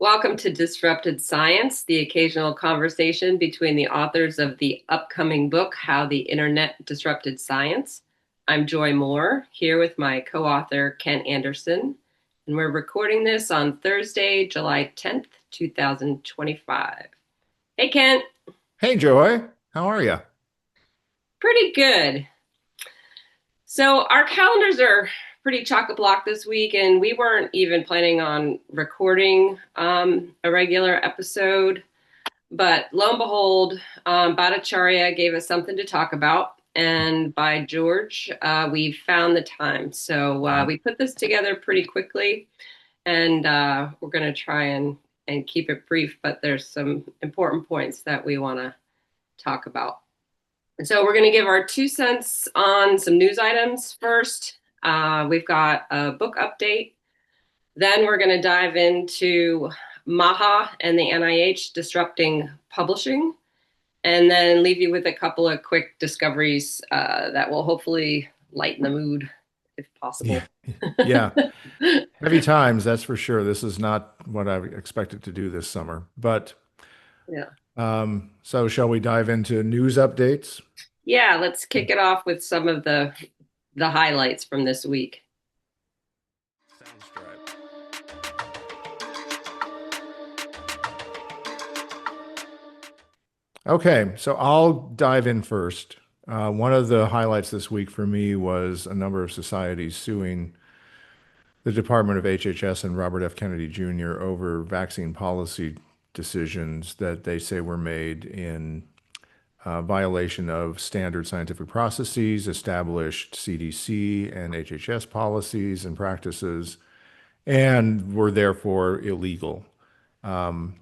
Welcome to Disrupted Science, the occasional conversation between the authors of the upcoming book, How the Internet Disrupted Science. I'm Joy Moore, here with my co-author, Ken Anderson, and we're recording this on Thursday, July 10th, 2025. Hey, Kent. Hey Joy, how are you? Pretty good. So our calendars are pretty chock-a-block this week, and we weren't even planning on recording a regular episode. But lo and behold, Bhattacharya gave us something to talk about. And by George, we found the time. So we put this together pretty quickly, and we're going to try and keep it brief, but there's some important points that we want to talk about. And so we're going to give our 2 cents on some news items first. We've got a book update. Then we're going to dive into MAHA and the NIH disrupting publishing, and then leave you with a couple of quick discoveries that will hopefully lighten the mood if possible. Yeah, yeah. Heavy times, that's for sure. This is not what I expected to do this summer. But Yeah. so shall we dive into news updates? Yeah, let's kick it off with some of the highlights from this week. Sounds great. Okay, so I'll dive in first. One of the highlights this week for me was a number of societies suing the Department of HHS and Robert F. Kennedy Jr. over vaccine policy decisions that they say were made in violation of standard scientific processes, established CDC and HHS policies and practices, and were therefore illegal. And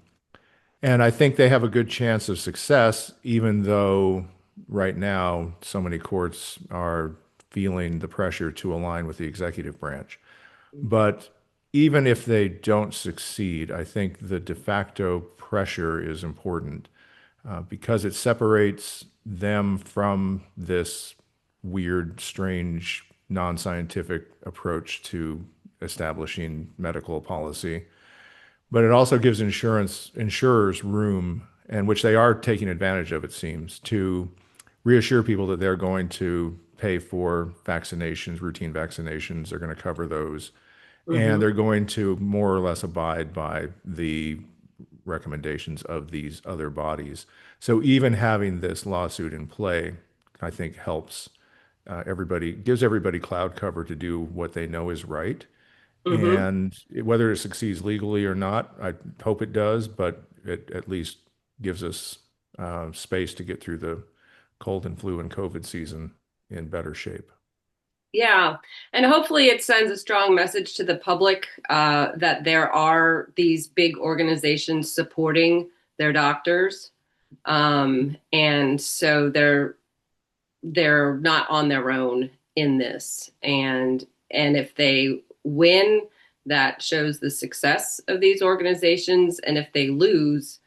I think they have a good chance of success, even though right now so many courts are feeling the pressure to align with the executive branch. But even if they don't succeed, I think the de facto pressure is important because it separates them from this weird, strange, non-scientific approach to establishing medical policy. But it also gives insurers room, and which they are taking advantage of, it seems, to reassure people that they're going to pay for vaccinations, routine vaccinations. They're going to cover those, and Mm-hmm. they're going to more or less abide by the recommendations of these other bodies. So even having this lawsuit in play, I think helps everybody, gives everybody cloud cover to do what they know is right. Mm-hmm. And whether it succeeds legally or not, I hope it does, but it at least gives us space to get through the cold and flu and COVID season in better shape. Yeah, and hopefully it sends a strong message to the public that there are these big organizations supporting their doctors, and so they're not on their own in this. And if they win, that shows the success of these organizations, and if they lose,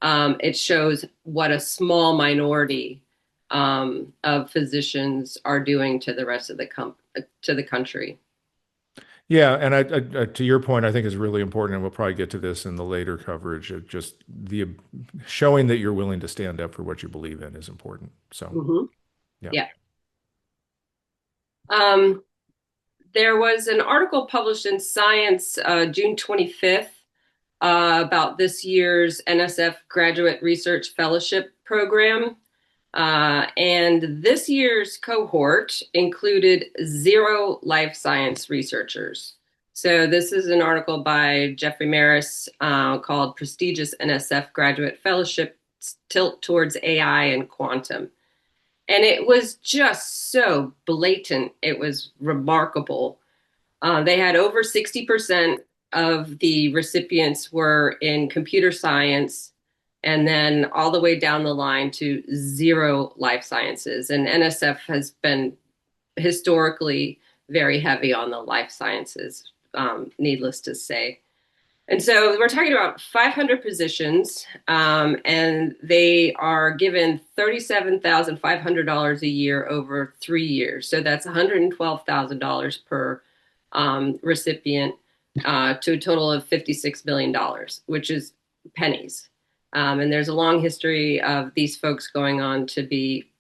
it shows what a small minority of physicians are doing to the rest of to the country. Yeah, and to your point, I think is really important, and we'll probably get to this in the later coverage. Of just the showing that you're willing to stand up for what you believe in is important. So, Mm-hmm. yeah. Yeah. Um, there was an article published in Science June 25th about this year's NSF Graduate Research Fellowship Program. And this year's cohort included 0 life science researchers. So this is an article by Jeffrey Maris called Prestigious NSF Graduate Fellowship Tilt Towards AI and Quantum. And it was just so blatant. It was remarkable. They had over 60% of the recipients were in computer science, and then all the way down the line to 0 life sciences. And NSF has been historically very heavy on the life sciences, needless to say. And so we're talking about 500 positions, and they are given $37,500 a year over 3 years. So that's $112,000 per recipient. to a total of $56 billion, which is pennies. And there's a long history of these folks going on to be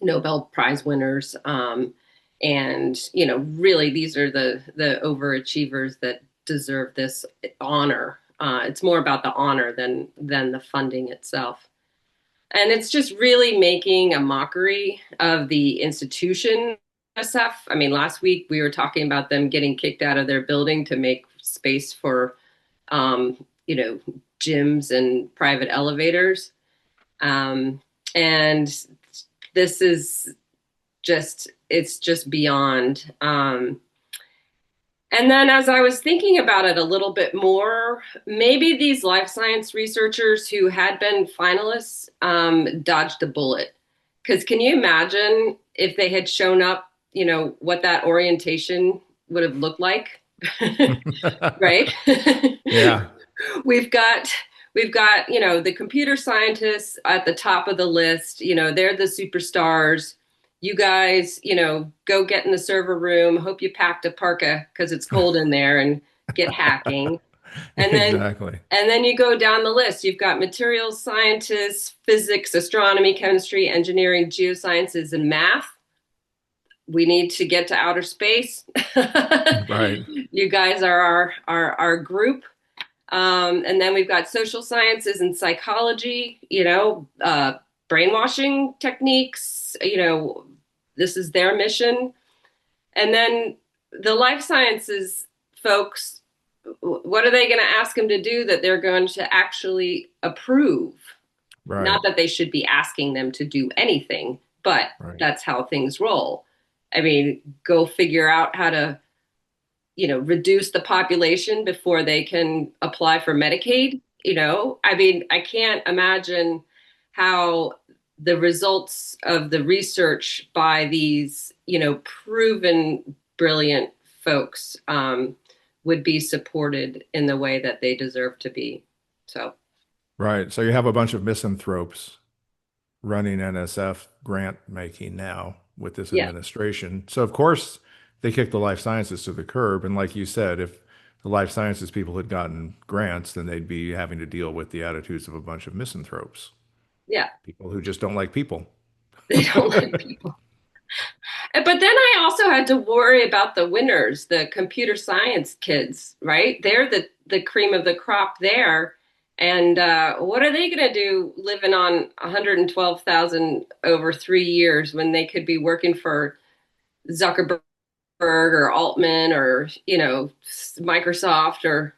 Nobel Prize winners. And really, these are the overachievers that deserve this honor. It's more about the honor than the funding itself. And it's just really making a mockery of the institution SF. I mean, last week we were talking about them getting kicked out of their building to make space for, um, you know, gyms and private elevators. And this is it's just beyond. And then as I was thinking about it a little bit more, maybe these life science researchers who had been finalists dodged a bullet. Because can you imagine if they had shown up, what that orientation would have looked like? Right? Yeah, we've got we've got, the computer scientists at the top of the list. They're the superstars. You guys, go get in the server room. Hope you packed a parka because it's cold in there, and get hacking. And then exactly. and then you go down the list. You've got materials scientists, physics, astronomy, chemistry, engineering, geosciences, and math. We need to get to outer space. Right, You guys are our group. And then we've got social sciences and psychology, brainwashing techniques, this is their mission. And then the life sciences folks, what are they going to ask them to do that they're going to actually approve? right, Not that they should be asking them to do anything, but right. that's how things roll. I mean, go figure out how to, reduce the population before they can apply for Medicaid. I mean, I can't imagine how the results of the research by these, proven brilliant folks would be supported in the way that they deserve to be. So, Right. So you have a bunch of misanthropes running NSF grant making now with this yeah, administration. So of course they kicked the life sciences to the curb. And like you said, if the life sciences people had gotten grants, then they'd be having to deal with the attitudes of a bunch of misanthropes, yeah, people who just don't like people. they don't like people. But then I also had to worry about the winners, the computer science kids, right? They're the cream of the crop there. And what are they going to do living on 112,000 over 3 years when they could be working for Zuckerberg or Altman or, Microsoft or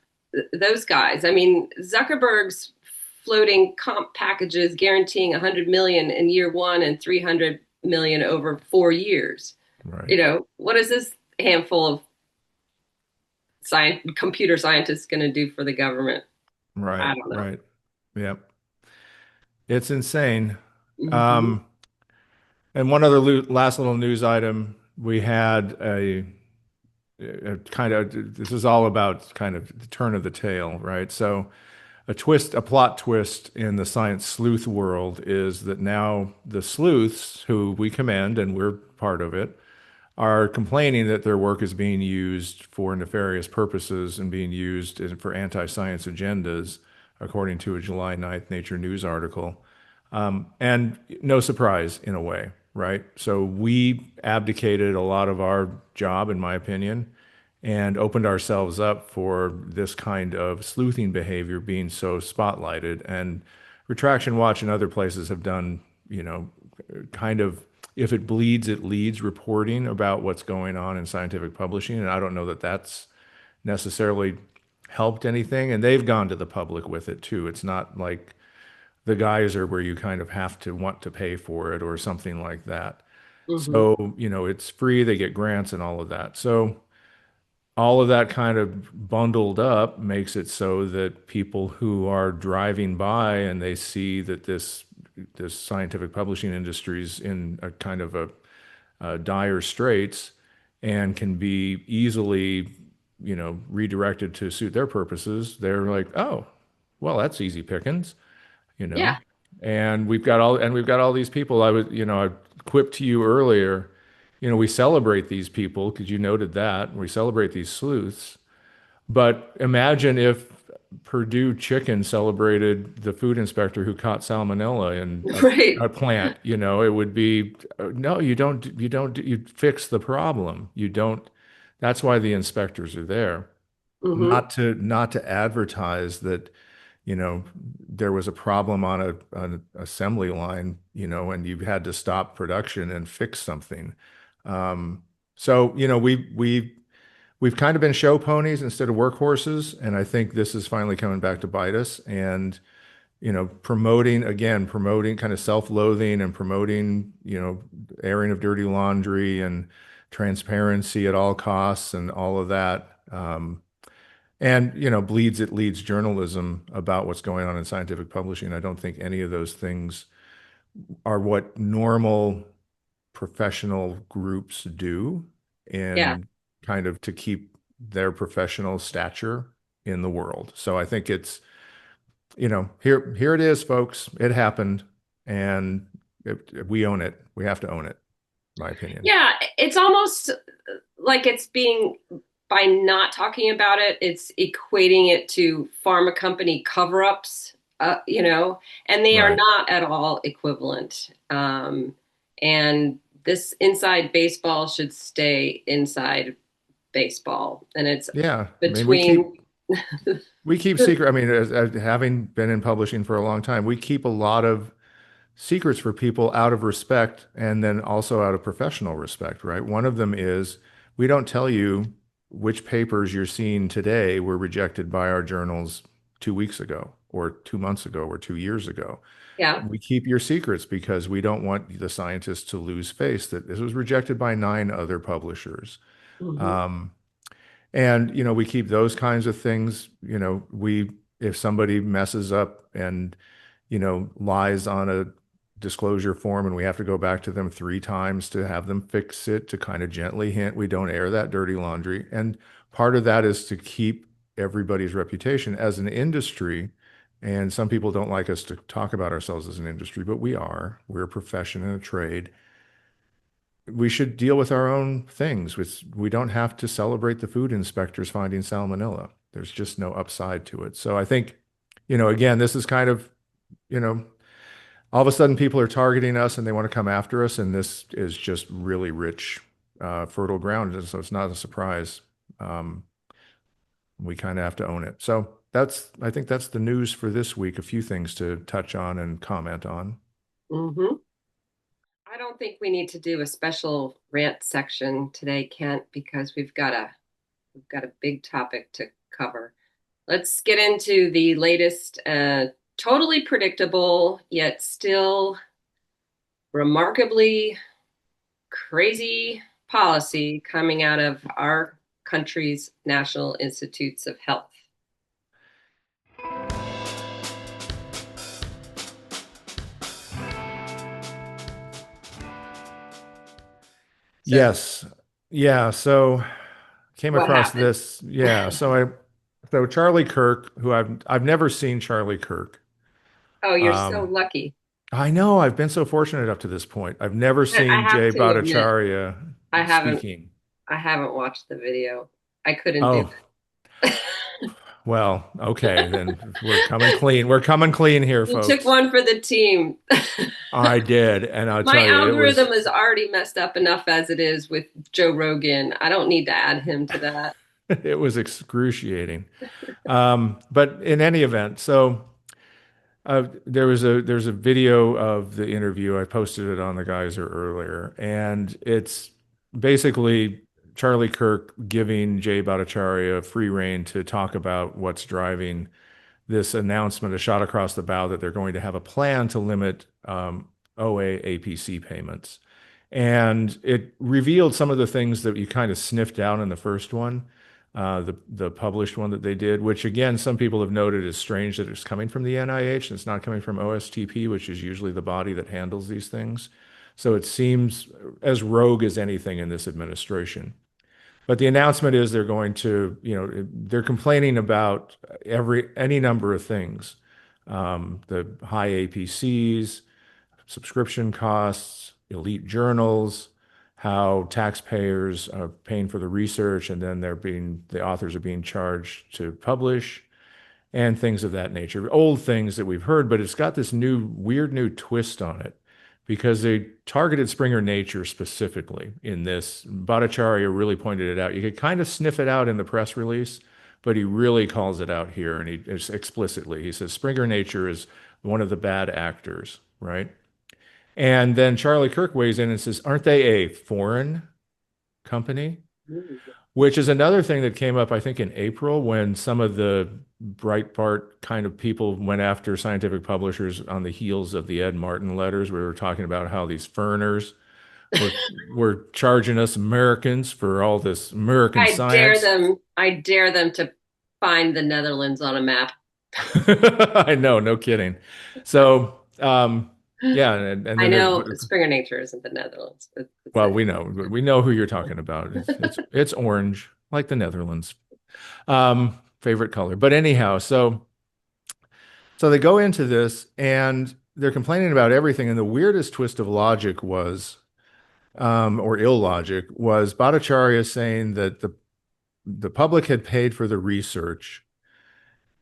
those guys? I mean, Zuckerberg's floating comp packages guaranteeing 100 million in year one and 300 million over 4 years. Right. What is this handful of computer scientists going to do for the government? Right. I don't know. Right. Yep. It's insane. Mm-hmm. Um, and one other last little news item, we had a kind of, this is all about kind of the turn of the tale, right? So a plot twist in the science sleuth world is that now the sleuths, who we commend and we're part of it, are complaining that their work is being used for nefarious purposes and being used for anti-science agendas, according to a July 9th Nature News article. And no surprise in a way, right? So we abdicated a lot of our job, in my opinion, and opened ourselves up for this kind of sleuthing behavior being so spotlighted. And Retraction Watch and other places have done, kind of, if it bleeds, it leads reporting about what's going on in scientific publishing. And I don't know that that's necessarily helped anything. And they've gone to the public with it too. It's not like the geyser where you kind of have to want to pay for it or something like that. Mm-hmm. So, it's free, they get grants and all of that. So all of that kind of bundled up makes it so that people who are driving by and they see that this scientific publishing industry is in a kind of a dire straits and can be easily, redirected to suit their purposes, they're like, oh, well, that's easy pickings, you know. Yeah, And we've got all these people. I quipped to you earlier, we celebrate these people because you noted that we celebrate these sleuths. But imagine if Purdue Chicken celebrated the food inspector who caught salmonella in Right. a plant. It would be no, you fix the problem. You don't. That's why the inspectors are there, Hmm. not to advertise that, there was a problem on an assembly line, and you had to stop production and fix something. So, we've kind of been show ponies instead of workhorses, and I think this is finally coming back to bite us. And promoting kind of self-loathing and promoting, airing of dirty laundry and transparency at all costs and all of that. And it leads journalism about what's going on in scientific publishing. I don't think any of those things are what normal professional groups do Yeah. and kind of to keep their professional stature in the world. So I think it's, here it is, folks. It happened, and we own it. We have to own it, my opinion. Yeah, it's almost like it's being, by not talking about it, it's equating it to pharma company cover-ups, and they are Right. not at all equivalent. And this inside baseball should stay inside baseball, and it's Yeah. I mean, we between. keep we keep secret. I mean, as having been in publishing for a long time, we keep a lot of secrets for people out of respect and then also out of professional respect, right? One of them is we don't tell you which papers you're seeing today were rejected by our journals 2 weeks ago or 2 months ago or 2 years ago. Yeah. We keep your secrets because we don't want the scientists to lose face that this was rejected by 9 other publishers. Hmm. Um, and we keep those kinds of things. We if somebody messes up and lies on a disclosure form and we have to go back to them 3 times to have them fix it, to kind of gently hint we don't air that dirty laundry. And part of that is to keep everybody's reputation as an industry. And some people don't like us to talk about ourselves as an industry, but we are. We're a profession and a trade. We should deal with our own things. We don't have to celebrate the food inspectors finding salmonella. There's just no upside to it. So I think, again, this is kind of, you know, all of a sudden people are targeting us and they want to come after us. And this is just really rich, fertile ground. And so it's not a surprise. Um, we kind of have to own it. So I think that's the news for this week. A few things to touch on and comment on. Hmm. I don't think we need to do a special rant section today, Kent, because we've got a big topic to cover. Let's get into the latest, totally predictable, yet still remarkably crazy policy coming out of our country's National Institutes of Health. So, Yes. Yeah. So came what across happened? this. Yeah. So Charlie Kirk, who I've never seen Charlie Kirk. Oh, you're so Um, lucky. I know I've been so fortunate up to this point. I've never I seen have Jay to admit, Bhattacharya I haven't speaking. I haven't watched the video. I couldn't do Oh, it. well, okay, then we're coming clean. We're coming clean here, You took folks. one for the team. I did, and I'll My tell you, algorithm is already messed up enough as it is with Joe Rogan. I don't need to add him to that. it was excruciating. But in any event, so there's a video of the interview. I posted it on the Geyser earlier, and it's basically Charlie Kirk giving Jay Bhattacharya free rein to talk about what's driving this announcement, a shot across the bow, that they're going to have a plan to limit OA APC payments. And it revealed some of the things that you kind of sniffed out in the first one, the published one that they did, which again, some people have noted is strange that it's coming from the NIH and it's not coming from OSTP, which is usually the body that handles these things. So it seems as rogue as anything in this administration. But the announcement is they're going to, they're complaining about any number of things, the high APCs, subscription costs, elite journals, how taxpayers are paying for the research and then the authors are being charged to publish and things of that nature. Old things that we've heard, but it's got this weird new twist on it because they targeted Springer Nature specifically in this. Bhattacharya really pointed it out. You could kind of sniff it out in the press release, but he really calls it out here and he explicitly. He says Springer Nature is one of the bad actors, right? And then Charlie Kirk weighs in and says, aren't they a foreign company? Which is another thing that came up, I think, in April when some of the Breitbart kind of people went after scientific publishers on the heels of the Ed Martin letters. We were talking about how these foreigners were were charging us Americans for all this American science. I dare them to find the Netherlands on a map. I know, no kidding. So, yeah, and I then there's know Springer Nature isn't the Netherlands. It's well, a, we know who you're talking about. It's orange, like the Netherlands. Favorite color. But anyhow, so they go into this and they're complaining about everything. And the weirdest twist of logic was, or illogic, was Bhattacharya saying that the public had paid for the research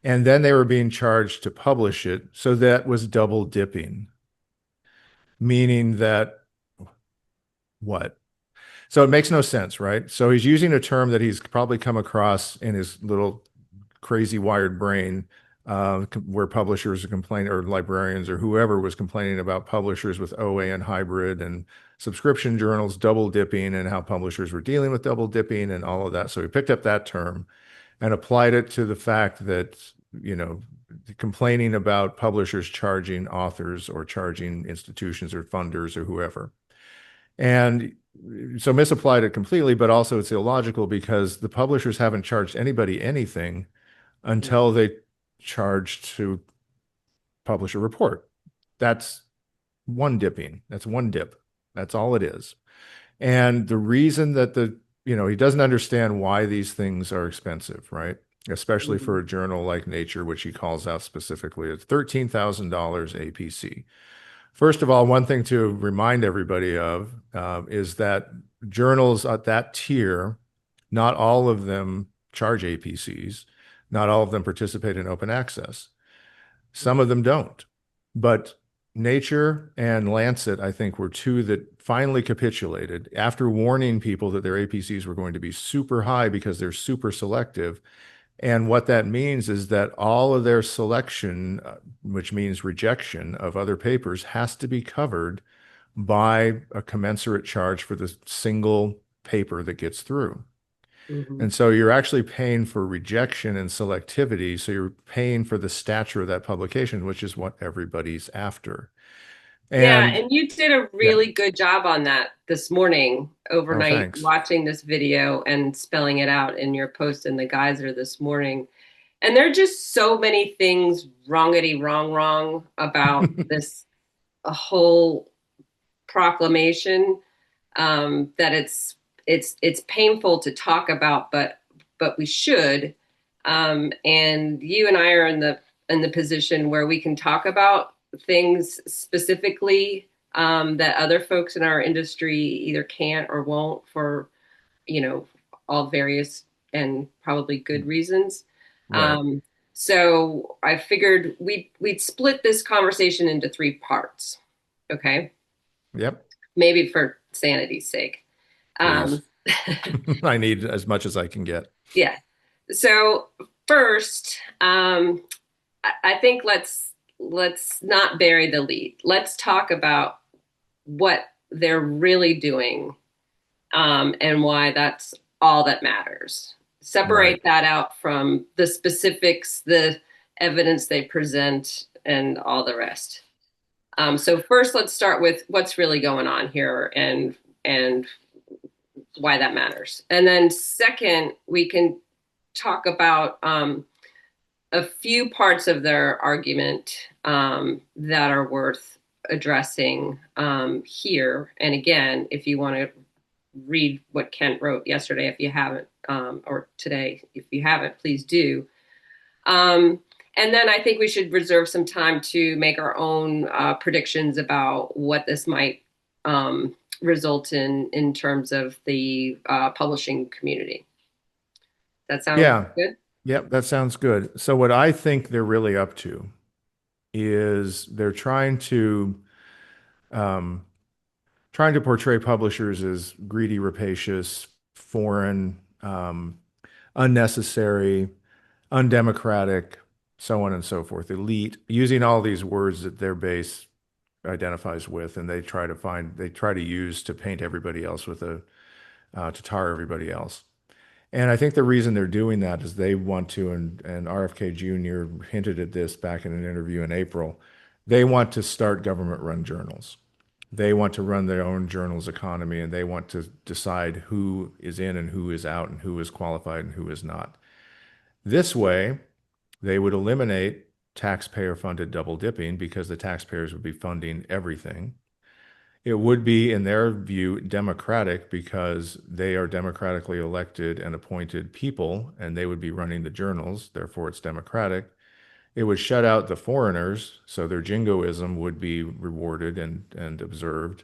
and then they were being charged to publish it. So that was double dipping, meaning that what? So it makes no sense, right? So he's using a term that he's probably come across in his little crazy wired brain, where publishers are complaining, or librarians, or whoever was complaining about publishers with OA and hybrid and subscription journals double dipping and how publishers were dealing with double dipping and all of that. So he picked up that term and applied it to the fact that, you know, complaining about publishers charging authors or charging institutions or funders or whoever. And so misapplied it completely, but also it's illogical because the publishers haven't charged anybody anything until they charge to publish a report. That's one dipping. That's one dip. That's all it is. And the reason that he doesn't understand why these things are expensive, right? Especially for a journal like Nature, which he calls out specifically. It's $13,000 APC. First of all, one thing to remind everybody of is that journals at that tier, not all of them charge APCs. Not all of them participate in open access. Some of them don't. But Nature and Lancet, I think, were two that finally capitulated after warning people that their APCs were going to be super high because they're super selective. And what that means is that all of their selection, which means rejection of other papers, has to be covered by a commensurate charge for the single paper that gets through. Mhm. And so you're actually paying for rejection and selectivity. So you're paying for the stature of that publication, which is what everybody's after. Yeah, And and you did a yeah, really good job on that this morning, oh, overnight, thanks. watching this video and spelling it out in your post in the Geyser this morning. And there are just so many things wrongity wrong about this whole proclamation, that it's painful to talk about, but we should. And you and I are in the position where we can talk about things specifically, that other folks in our industry either can't or won't for, you know, all various and probably good reasons. Right. Um, so I figured we'd split this conversation into three parts. Okay, Yep. maybe for sanity's sake. Please. Um, I need as much as I can get. yeah. So first, I think let's not bury the lead. Let's talk about what they're really doing, and why that's all that matters. Right. Separate that out from the specifics, the evidence they present, and all the rest. So first, let's start with what's really going on here and why that matters. And then second, we can talk about a few parts of their argument, that are worth addressing, here. And again, if you want to read what Kent wrote yesterday, if you haven't, or today, if you haven't, please do. Um, and then I think we should reserve some time to make our own predictions about what this might result in terms of the publishing community. That sound Yeah. good? Yep, that sounds good. So what I think they're really up to is they're um, trying to portray publishers as greedy, rapacious, foreign, unnecessary, undemocratic, so on and so forth, elite, using all these words that their base identifies with, and they try to use to paint everybody else with to tar everybody else. And I think the reason they're doing that is they want to, and RFK Jr. hinted at this back in an interview in April, they want to start government-run journals. They want to run their own journals economy, and they want to decide who is in and who is out and who is qualified and who is not. This way, they would eliminate taxpayer-funded double dipping because the taxpayers would be funding everything. It would be, in their view, democratic because they are democratically elected and appointed people, and they would be running the journals. Therefore, it's democratic. It would shut out the foreigners, so their jingoism would be rewarded and observed,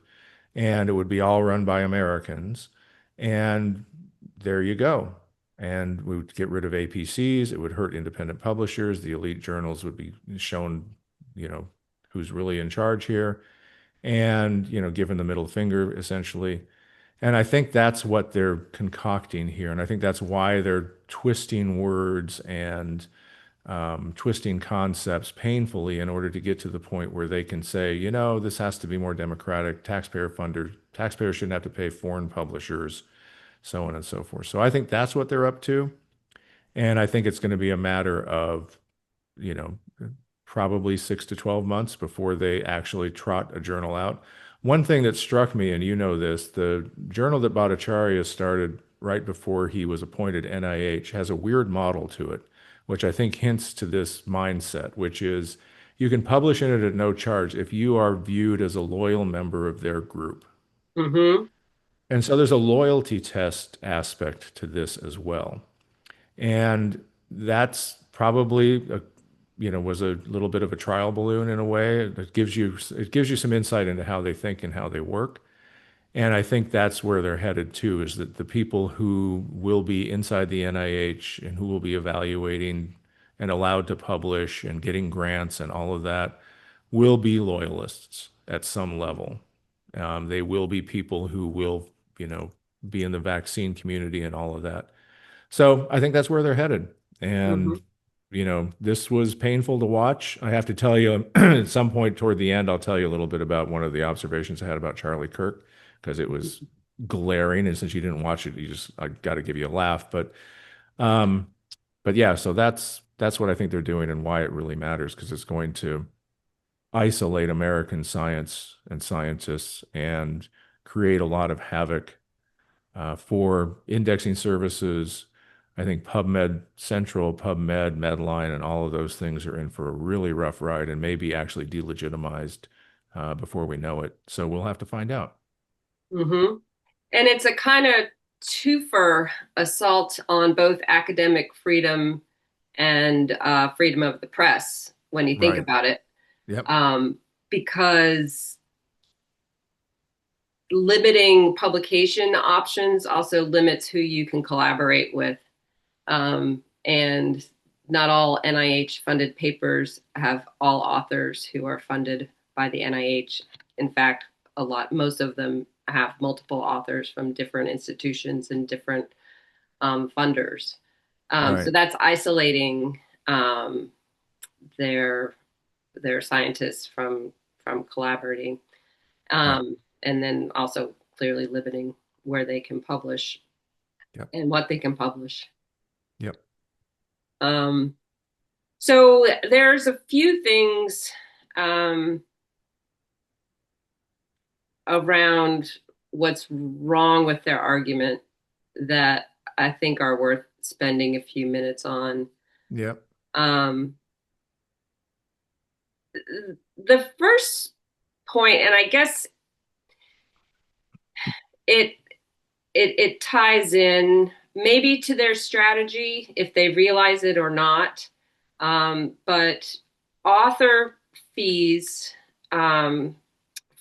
and it would be all run by Americans. And there you go. And we would get rid of APCs. It would hurt independent publishers. The elite journals would be shown, you know, who's really in charge here and, you know, given the middle finger essentially. And I think that's what they're concocting here. And I think that's why they're twisting words and twisting concepts painfully in order to get to the point where they can say, you know, this has to be more democratic, taxpayers shouldn't have to pay foreign publishers, so on and so forth. So I think that's what they're up to. And I think it's going to be a matter of, you know, probably 6 to 12 months before they actually trot a journal out. One thing that struck me, and you know this, the journal that Bhattacharya started right before he was appointed NIH has a weird model to it, which I think hints to this mindset, which is you can publish in it at no charge if you are viewed as a loyal member of their group. Mm-hmm. And so there's a loyalty test aspect to this as well. And that's probably was a little bit of a trial balloon in a way. It gives you some insight into how they think and how they work. And I think that's where they're headed too, is that the people who will be inside the NIH and who will be evaluating and allowed to publish and getting grants and all of that will be loyalists at some level. They will be people who will, you know, be in the vaccine community and all of that. So I think that's where they're headed. Mm-hmm. And, you know, this was painful to watch. I have to tell you, at some point toward the end, I'll tell you a little bit about one of the observations I had about Charlie Kirk because it was glaring. And since you didn't watch it, I got to give you a laugh. Um, but yeah, so that's what I think they're doing and why it really matters because it's going to isolate American science and scientists and create a lot of havoc for indexing services. I think PubMed Central, PubMed, Medline, and all of those things are in for a really rough ride and maybe actually delegitimized before we know it. So we'll have to find out. Mm-hmm. And it's a kind of twofer assault on both academic freedom and freedom of the press when you think Right. about it, Yep. um, because limiting publication options also limits who you can collaborate with. And not all NIH funded papers have all authors who are funded by the NIH. In fact, most of them have multiple authors from different institutions and different funders. So Right. that's isolating their scientists from collaborating, Right. and then also clearly limiting where they can publish Yep. and what they can publish. Yep. Um, so there's a few things um, around what's wrong with their argument that I think are worth spending a few minutes on. Yep. Um, the first point, and I guess it it ties in maybe to their strategy if they realize it or not. But author fees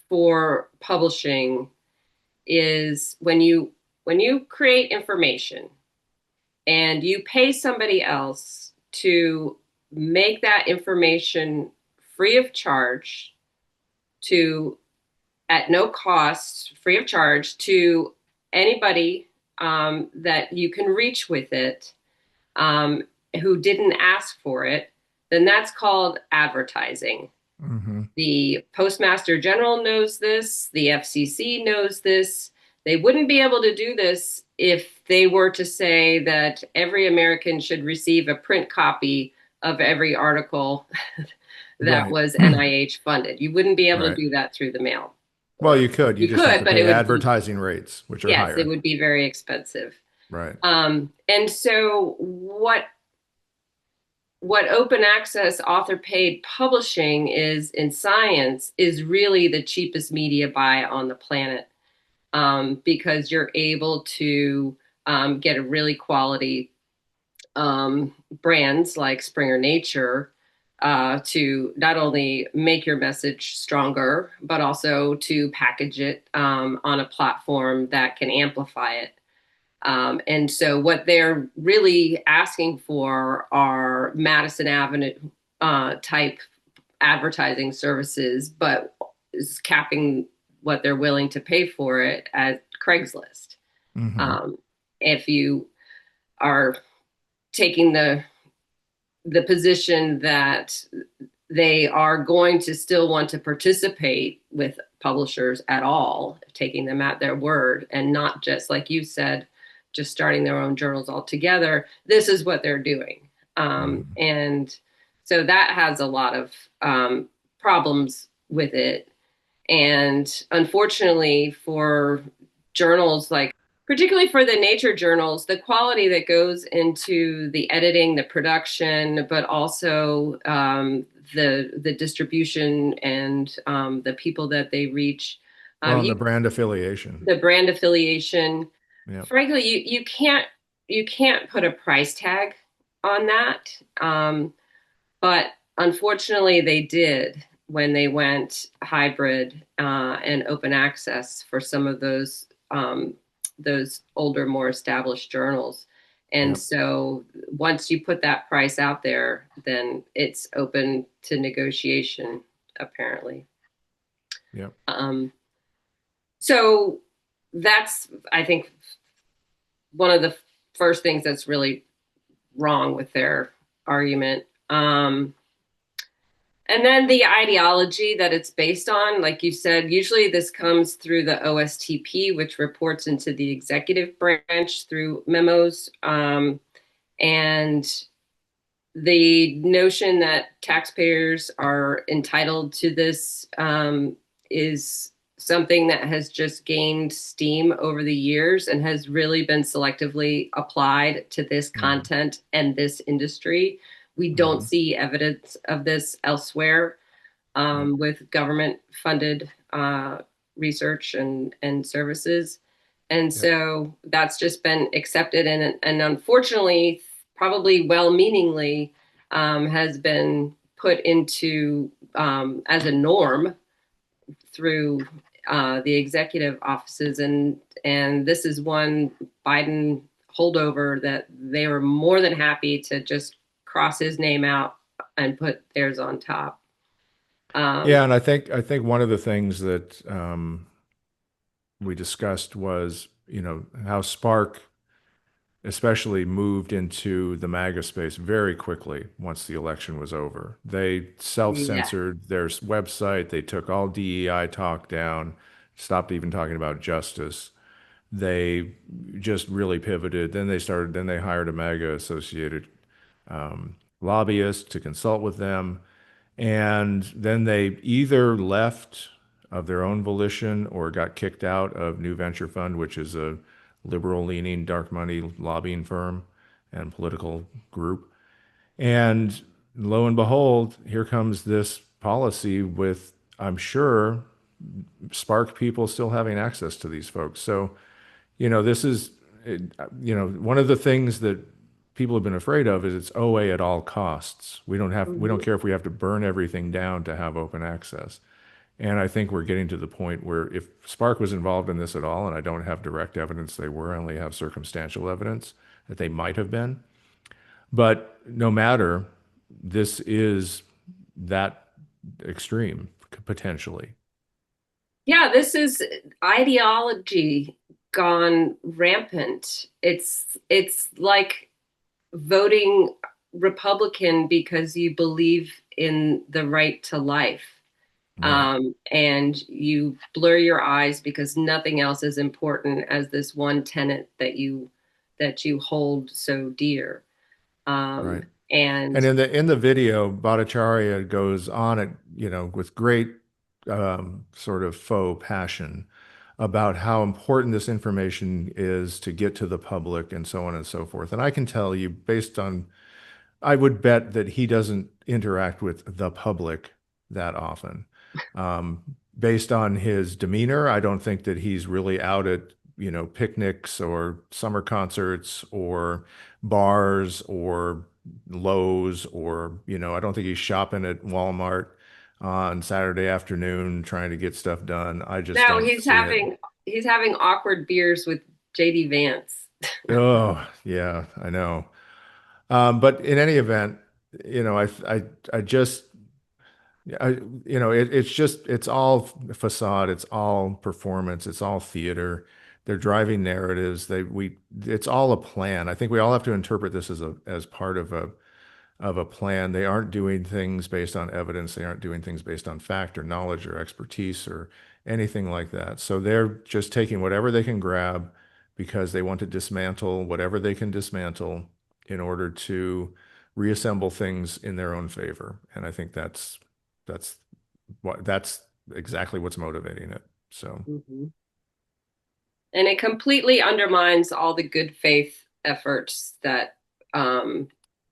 for publishing is when you create information and you pay somebody else to make that information free of charge to at no cost, free of charge to anybody that you can reach with it um, who didn't ask for it, then that's called advertising. Hmm. The Postmaster General knows this, the FCC knows this. They wouldn't be able to do this if they were to say that every American should receive a print copy of every article that Right. was NIH funded. You wouldn't be able to Right. do that through the mail. Well, Or you could. You you just have could, to but it pay would be, advertising rates, which are yes, it higher. would be very expensive. Right. And so what open access author paid publishing is in science is really the cheapest media buy on the planet, because you're able to get a really quality brands like Springer Nature to not only make your message stronger, but also to package it on a platform that can amplify it. And so, what they're really asking for are Madison Avenue type advertising services, but is capping what they're willing to pay for it at Craigslist. Hmm. Um, if you are taking the position that they are going to still want to participate with publishers at all, taking them at their word and not just, like you said, just starting their own journals altogether. This is what they're doing. Hmm. And so that has a lot of problems with it. And unfortunately, for journals like, particularly for the nature journals, the quality that goes into the editing, the production, but also the distribution and the people that they reach, Well, and the you brand affiliation. the brand affiliation. Yeah. Frankly, you can't put a price tag on that. But unfortunately, they did when they went hybrid and open access for some of those older, more established journals. And Yep. so once you put that price out there, then it's open to negotiation, apparently. Yep. Um, so that's, I think, one of the first things that's really wrong with their argument. And then the ideology that it's based on, like you said, usually this comes through the OSTP, which reports into the executive branch through memos. And the notion that taxpayers are entitled to this is something that has just gained steam over the years and has really been selectively applied to this Hmm. content and this industry. We don't Hmm. see evidence of this elsewhere Yep. with government funded research and services. And Yep. so that's just been accepted and unfortunately, probably well meaningly, has been put into as a norm through the executive offices. And this is one Biden holdover that they were more than happy to just cross his name out and put theirs on top. Um, Yeah, and I think one of the things that we discussed was, how Spark especially moved into the MAGA space very quickly once the election was over. They yeah. self-censored their website. They took all DEI talk down, stopped even talking about justice. They just really pivoted. Then they hired a MAGA associated lobbyist to consult with them. And then they either left of their own volition or got kicked out of New Venture Fund, which is a liberal leaning dark money lobbying firm and political group. And lo and behold, here comes this policy with, I'm sure, Spark people still having access to these folks. So, this is, one of the things that people have been afraid of is it's OA at all costs. We don't Mhm. care if we have to burn everything down to have open access. And I think we're getting to the point where if Spark was involved in this at all, and I don't have direct evidence they were, I only have circumstantial evidence that they might have been. But no matter, this is that extreme potentially. Yeah, this is ideology gone rampant. It's like voting Republican because you believe in the right to life. Right. And you blur your eyes because nothing else is important as this one tenet that you hold so dear. Right. And And in the video, Bhattacharya goes on it, with great sort of faux passion about how important this information is to get to the public and so on and so forth. And I can tell you, based on I would bet that he doesn't interact with the public that often. Um, Based on his demeanor, I don't think that he's really out at, picnics or summer concerts or bars or Lowe's or, I don't think he's shopping at Walmart on Saturday afternoon trying to get stuff done. I just now don't see it. he's having awkward beers with JD Vance. Oh, yeah, I know. But in any event, I just, it's all facade, it's all performance, it's all theater. They're driving narratives. It's all a plan. I think we all have to interpret this as part of a plan. They aren't doing things based on evidence. They aren't doing things based on fact or knowledge or expertise or anything like that. So they're just taking whatever they can grab because they want to dismantle whatever they can dismantle in order to reassemble things in their own favor. And I think that's that's exactly what's motivating it. So Mhm. And it completely undermines all the good faith efforts that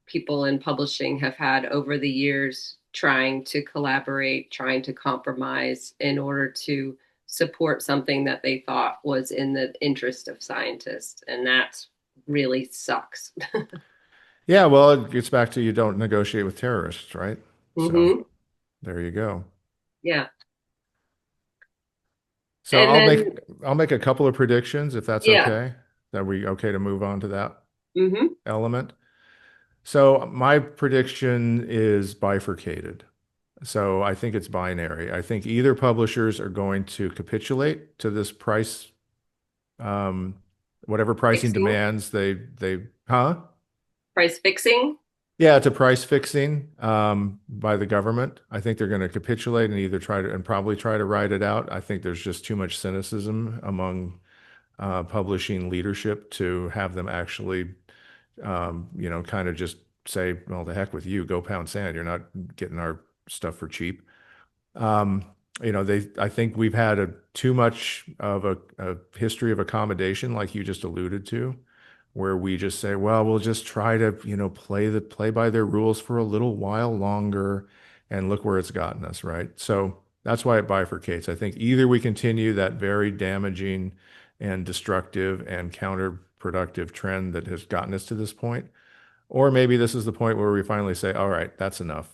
people in publishing have had over the years trying to collaborate, trying to compromise in order to support something that they thought was in the interest of scientists. And that really sucks. yeah, well, it gets back to you don't negotiate with terrorists, right? So Hmm. there you go. Yeah. So And then, I'll make a couple of predictions if that's yeah. okay. That we okay to move on to that Hmm. element. So my prediction is bifurcated. So I think it's binary. I think either publishers are going to capitulate to this price, um, whatever pricing Fixing, demands huh? price fixing. Yeah, it's a price fixing by the government. I think they're going to capitulate and either try to and probably try to ride it out. I think there's just too much cynicism among publishing leadership to have them actually, kind of just say, well, the heck with you, go pound sand. You're not getting our stuff for cheap. Um, I think we've had too much of a history of accommodation, like you just alluded to, where we just say, well, we'll just try to, play by their rules for a little while longer, and look where it's gotten us, right? So that's why it bifurcates. I think either we continue that very damaging and destructive and counterproductive trend that has gotten us to this point, or maybe this is the point where we finally say, all right, that's enough.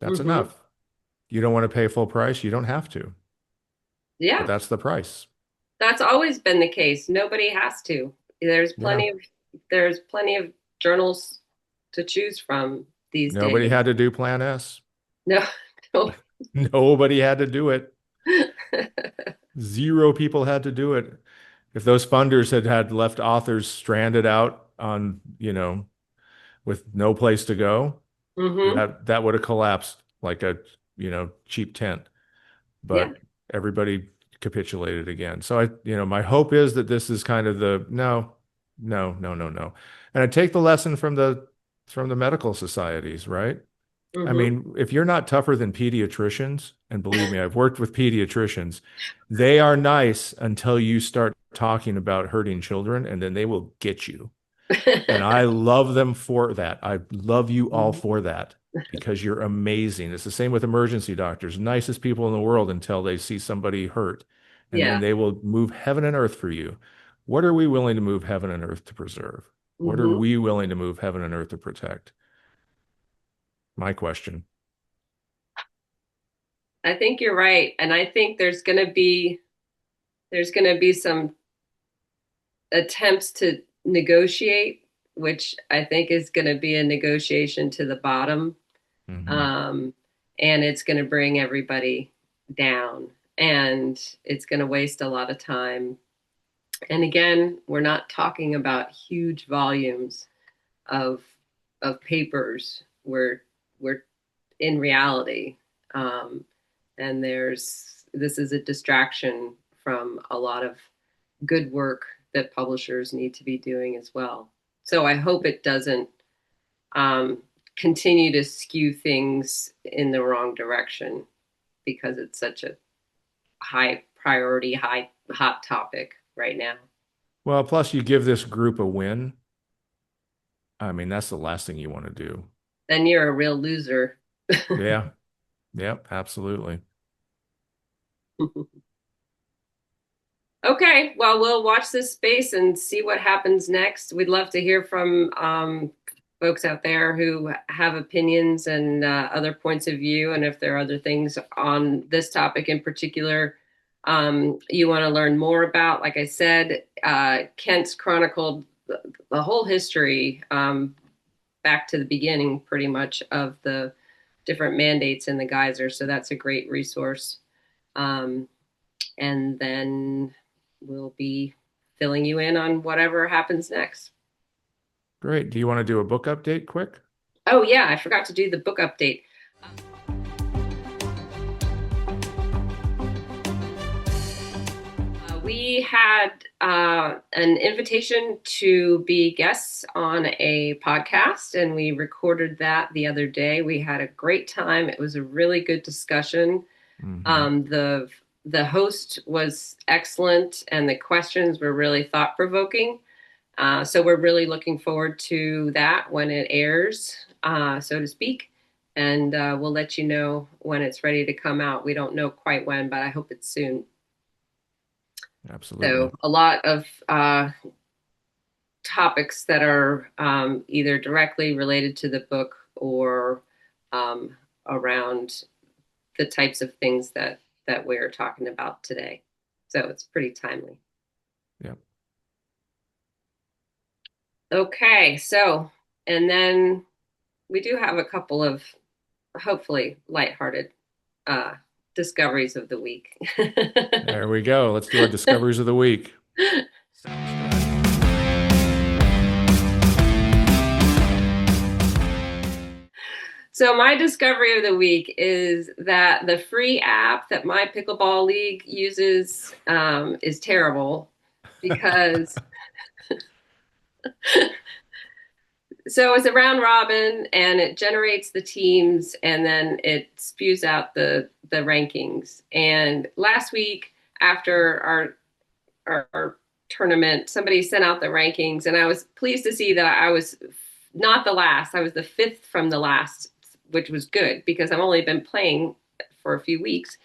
That's Hmm. enough. You don't want to pay full price, you don't have to, but Yeah. that's the price. That's always been the case. Nobody has to. There's Yeah. plenty of there's plenty of journals to choose from these Nobody days. had to do Plan S. No, no. Nobody had to do it. Zero people had to do it. If those funders had left authors stranded out on, with no place to go, Hmm. that would have collapsed like a, cheap tent. Yeah. But everybody capitulated again. So my hope is that this is kind of the no, no, no, no, no. And I take the lesson from the medical societies, right? I Hmm. mean, if you're not tougher than pediatricians, and believe me, I've worked with pediatricians, they are nice until you start talking about hurting children, and then they will get you. And I love them for that. I love you all for that because you're amazing. It's the same with emergency doctors, nicest people in the world until they see somebody hurt, and then Yeah. they will move heaven and earth for you. What are we willing to move heaven and earth to preserve? What are Hmm. we willing to move heaven and earth to protect? My question. I think you're right. And I think there's gonna be some attempts to negotiate, which I think is gonna be a negotiation to the bottom. Hmm. Um, and it's gonna bring everybody down and it's gonna waste a lot of time. And again, we're not talking about huge volumes of papers. We're in reality. Um, and this is a distraction from a lot of good work that publishers need to be doing as well. So I hope it doesn't um, continue to skew things in the wrong direction because it's such a high priority, high hot topic right now. Well, plus you give this group a win. I mean, that's the last thing you want to do. Then you're a real loser. Yeah. Yep. Absolutely. Okay, well, we'll watch this space and see what happens next. We'd love to hear from folks out there who have opinions and other points of view. And if there are other things on this topic in particular you want to learn more about, like I said, Kent's chronicled the whole history back to the beginning, pretty much, of the different mandates in the geyser. So that's a great resource. Um, and then we'll be filling you in on whatever happens next. Great. Do you want to do a book update quick? Oh, yeah, I forgot to do the book update. We had an invitation to be guests on a podcast, and we recorded that the other day. We had a great time. It was a really good discussion. Hmm. The host was excellent, and the questions were really thought provoking. So we're really looking forward to that when it airs, so to speak. And we'll let you know when it's ready to come out. We don't know quite when, but I hope it's soon. Absolutely. So a lot of topics that are either directly related to the book or around the types of things that we're talking about today. So it's pretty timely. Yep. Okay, so and then we do have a couple of hopefully lighthearted uh, discoveries of the week. There we go. Let's do our discoveries of the week. So my discovery of the week is that the free app that my pickleball league uses is terrible because so it's a round robin and it generates the teams and then it spews out the rankings. And last week after our tournament, somebody sent out the rankings and I was pleased to see that I was not the last. I was the fifth from the last, which was good because I've only been playing for a few weeks.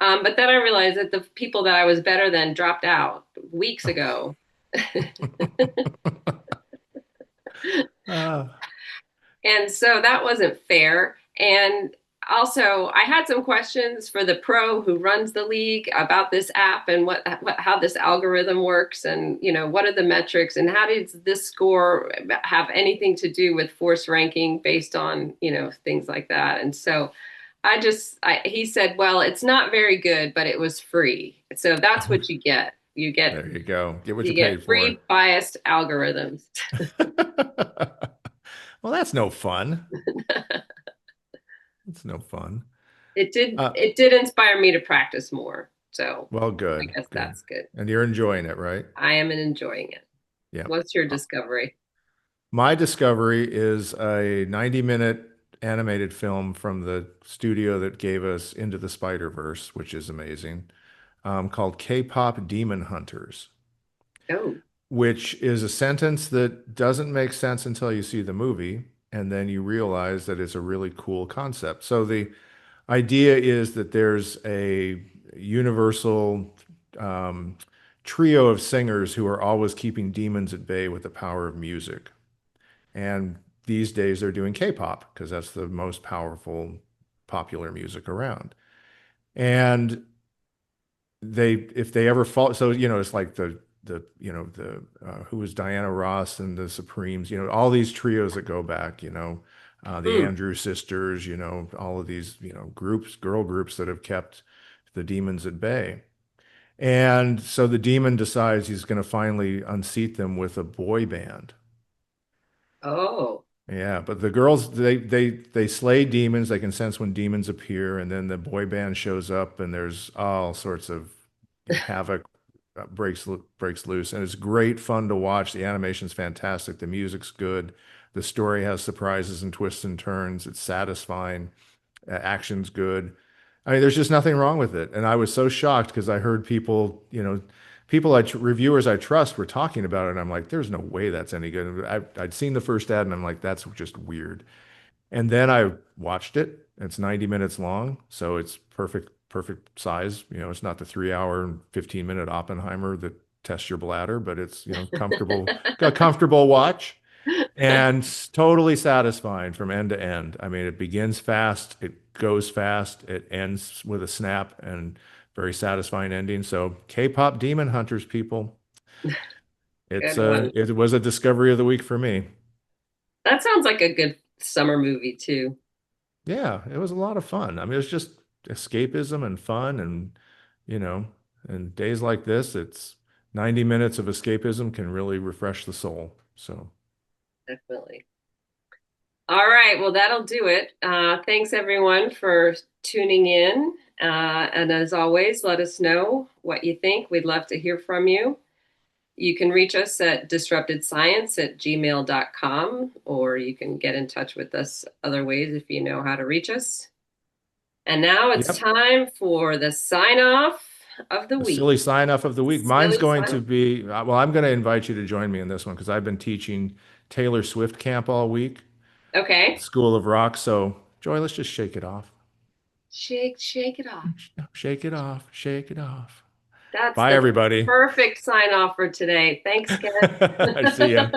But then I realized that the people that I was better than dropped out weeks ago. Uh, And so that wasn't fair. And also, I had some questions for the pro who runs the league about this app and how this algorithm works, and what are the metrics, and how does this score have anything to do with force ranking based on things like that. And so he said, well, it's not very good, but it was free, so that's what you get. You get there you go. Get what you you get paid for. free biased algorithms. Well, that's no fun. It's no fun. It did Uh, it did inspire me to practice more. So well, I good, guess good. that's good. And you're enjoying it, right? I am enjoying it. Yeah. What's your Uh, discovery? My discovery is a 90-minute animated film from the studio that gave us Into the Spider-Verse, which is amazing, called K-Pop Demon Hunters, Oh, which is a sentence that doesn't make sense until you see the movie, and then you realize that it's a really cool concept. So the idea is that there's a universal um, trio of singers who are always keeping demons at bay with the power of music. And these days they're doing K-pop because that's the most powerful popular music around. And if they ever fall, so it's like the who was Diana Ross and the Supremes, all these trios that go back, the Mm. Andrews sisters, all of these groups, girl groups that have kept the demons at bay. And so the demon decides he's going to finally unseat them with a boy band. Oh. Yeah, but the girls they slay demons. They can sense when demons appear, and then the boy band shows up, and there's all sorts of havoc breaks loose, and it's great fun to watch. The animation's fantastic. The music's good. The story has surprises and twists and turns. It's satisfying. Action's good. I mean, there's just nothing wrong with it. And I was so shocked because I heard people, reviewers I trust were talking about it. And I'm like, there's no way that's any good. I'd seen the first ad and I'm like, that's just weird. And then I watched it. It's 90 minutes long. So it's perfect size. It's not the 3 hour and 15-minute Oppenheimer that tests your bladder, but it's, a comfortable watch and totally satisfying from end to end. I mean, it begins fast, it goes fast, it ends with a snap and very satisfying ending. So, K-pop Demon Hunters, people, Good one. it was a discovery of the week for me. That sounds like a good summer movie too. Yeah, it was a lot of fun. I mean, it was just escapism and fun you know, and days like this, it's 90 minutes of escapism can really refresh the soul. So, Definitely. All right, well, that'll do it. Thanks everyone for tuning in. And as always, let us know what you think. We'd love to hear from you. You can reach us at disruptedscience@gmail.com, or you can get in touch with us other ways if you know how to reach us. And now it's yep. time for the sign off of the The week. silly sign off of the week. Mine's Silly going sign to off. be, well, I'm going to invite you to join me in this one because I've been teaching Taylor Swift camp all week at Okay. School of Rock. So, Joy, let's just shake it off. Shake it off. Shake it off. Shake it off. That's Bye, the everybody. perfect sign off for today. Thanks, Ken. I see ya.